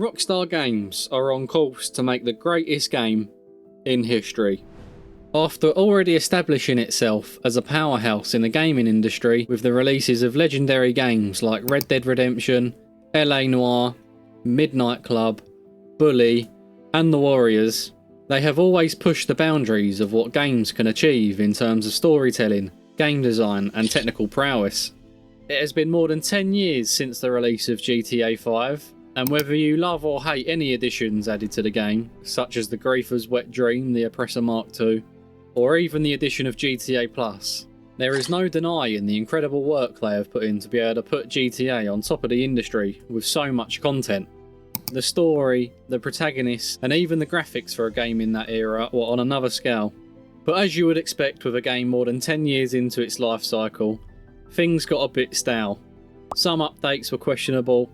Rockstar Games are on course to make the greatest game in history. After already establishing itself as a powerhouse in the gaming industry with the releases of legendary games like Red Dead Redemption, LA Noire, Midnight Club, Bully, and The Warriors, they have always pushed the boundaries of what games can achieve in terms of storytelling, game design, and technical prowess. It has been more than 10 years since the release of GTA 5, and whether you love or hate any additions added to the game, such as the Griefer's Wet Dream, the Oppressor Mark II, or even the addition of GTA Plus, there is no denying the incredible work they have put in to be able to put GTA on top of the industry with so much content. The story, the protagonists, and even the graphics for a game in that era were on another scale. But as you would expect with a game more than 10 years into its life cycle, things got a bit stale. Some updates were questionable,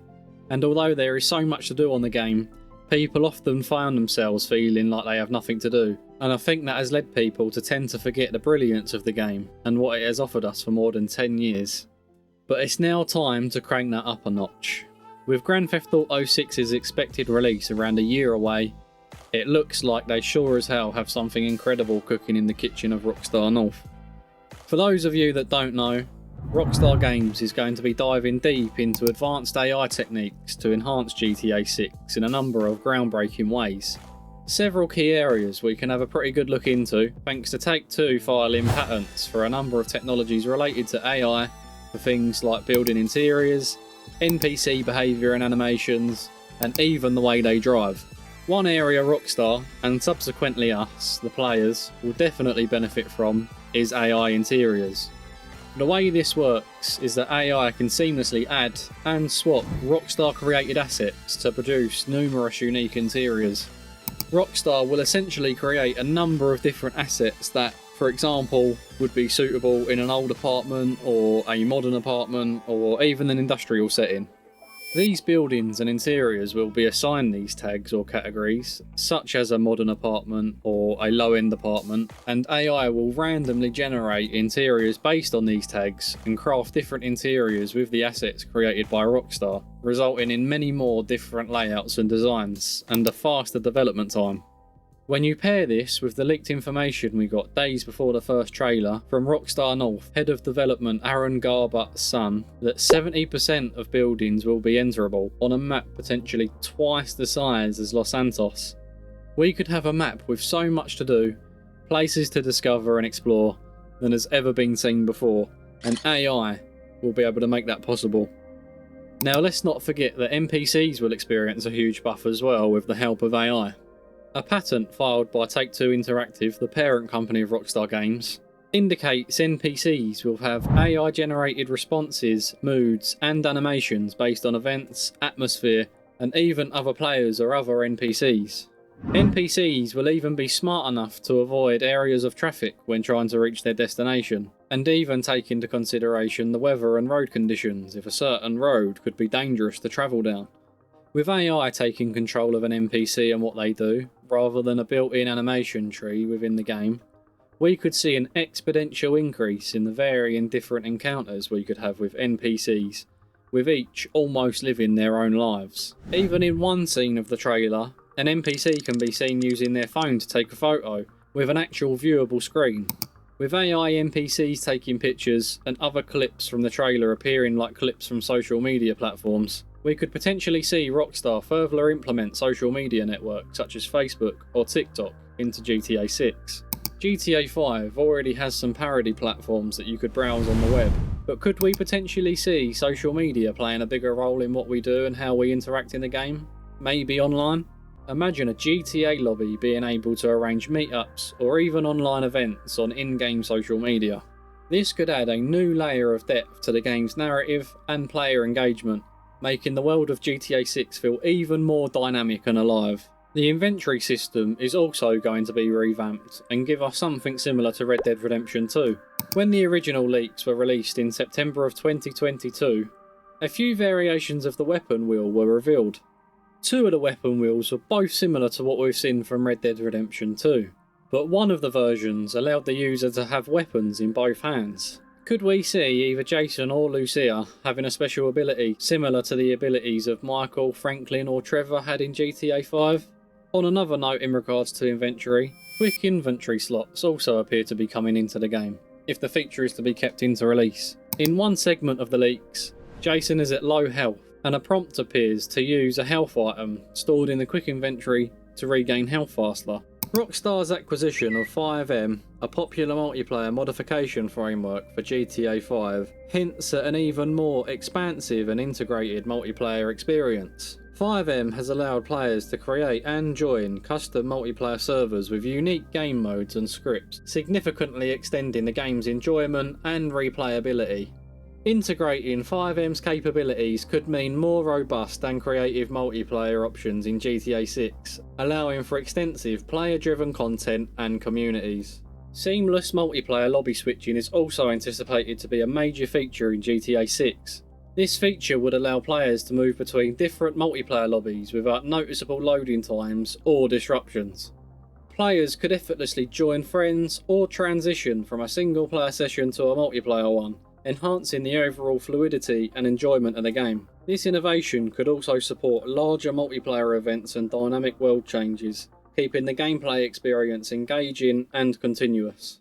and although there is so much to do on the game, people often find themselves feeling like they have nothing to do, and I think that has led people to tend to forget the brilliance of the game and what it has offered us for more than 10 years. But it's now time to crank that up a notch. With Grand Theft Auto 6's expected release around a year away, it looks like they sure as hell have something incredible cooking in the kitchen of Rockstar North. For those of you that don't know, Rockstar Games is going to be diving deep into advanced AI techniques to enhance GTA 6 in a number of groundbreaking ways. Several key areas we can have a pretty good look into thanks to Take-Two filing patents for a number of technologies related to AI for things like building interiors, NPC behaviour and animations, and even the way they drive. One area Rockstar, and subsequently us, the players, will definitely benefit from is AI interiors. The way this works is that AI can seamlessly add and swap Rockstar created assets to produce numerous unique interiors. Rockstar will essentially create a number of different assets that, for example, would be suitable in an old apartment or a modern apartment or even an industrial setting. These buildings and interiors will be assigned these tags or categories, such as a modern apartment or a low-end apartment, and AI will randomly generate interiors based on these tags and craft different interiors with the assets created by Rockstar, resulting in many more different layouts and designs, and a faster development time. When you pair this with the leaked information we got days before the first trailer from Rockstar North head of development Aaron Garbutt's son, that 70% of buildings will be enterable on a map potentially twice the size as Los Santos, we could have a map with so much to do, places to discover and explore, than has ever been seen before, and AI will be able to make that possible. Now let's not forget that NPCs will experience a huge buff as well with the help of AI. A patent filed by Take-Two Interactive, the parent company of Rockstar Games, indicates NPCs will have AI-generated responses, moods, and animations based on events, atmosphere, and even other players or other NPCs. NPCs will even be smart enough to avoid areas of traffic when trying to reach their destination, and even take into consideration the weather and road conditions if a certain road could be dangerous to travel down. With AI taking control of an NPC and what they do, rather than a built-in animation tree within the game, we could see an exponential increase in the varying different encounters we could have with NPCs, with each almost living their own lives. Even in one scene of the trailer, an NPC can be seen using their phone to take a photo, with an actual viewable screen. With AI NPCs taking pictures and other clips from the trailer appearing like clips from social media platforms, we could potentially see Rockstar further implement social media networks such as Facebook or TikTok into GTA 6. GTA 5 already has some parody platforms that you could browse on the web, but could we potentially see social media playing a bigger role in what we do and how we interact in the game? Maybe online? Imagine a GTA lobby being able to arrange meetups or even online events on in-game social media. This could add a new layer of depth to the game's narrative and player engagement, making the world of GTA 6 feel even more dynamic and alive. The inventory system is also going to be revamped and give us something similar to Red Dead Redemption 2. When the original leaks were released in September of 2022, a few variations of the weapon wheel were revealed. Two of the weapon wheels were both similar to what we've seen from Red Dead Redemption 2, but one of the versions allowed the user to have weapons in both hands. Could we see either Jason or Lucia having a special ability similar to the abilities of Michael, Franklin or Trevor had in GTA 5? On another note in regards to inventory, quick inventory slots also appear to be coming into the game, if the feature is to be kept into release. In one segment of the leaks, Jason is at low health and a prompt appears to use a health item stored in the quick inventory to regain health faster. Rockstar's acquisition of 5M, a popular multiplayer modification framework for GTA 5, hints at an even more expansive and integrated multiplayer experience. 5M has allowed players to create and join custom multiplayer servers with unique game modes and scripts, significantly extending the game's enjoyment and replayability. Integrating 5M's capabilities could mean more robust and creative multiplayer options in GTA 6, allowing for extensive player-driven content and communities. Seamless multiplayer lobby switching is also anticipated to be a major feature in GTA 6. This feature would allow players to move between different multiplayer lobbies without noticeable loading times or disruptions. Players could effortlessly join friends or transition from a single player session to a multiplayer one, enhancing the overall fluidity and enjoyment of the game. This innovation could also support larger multiplayer events and dynamic world changes, keeping the gameplay experience engaging and continuous.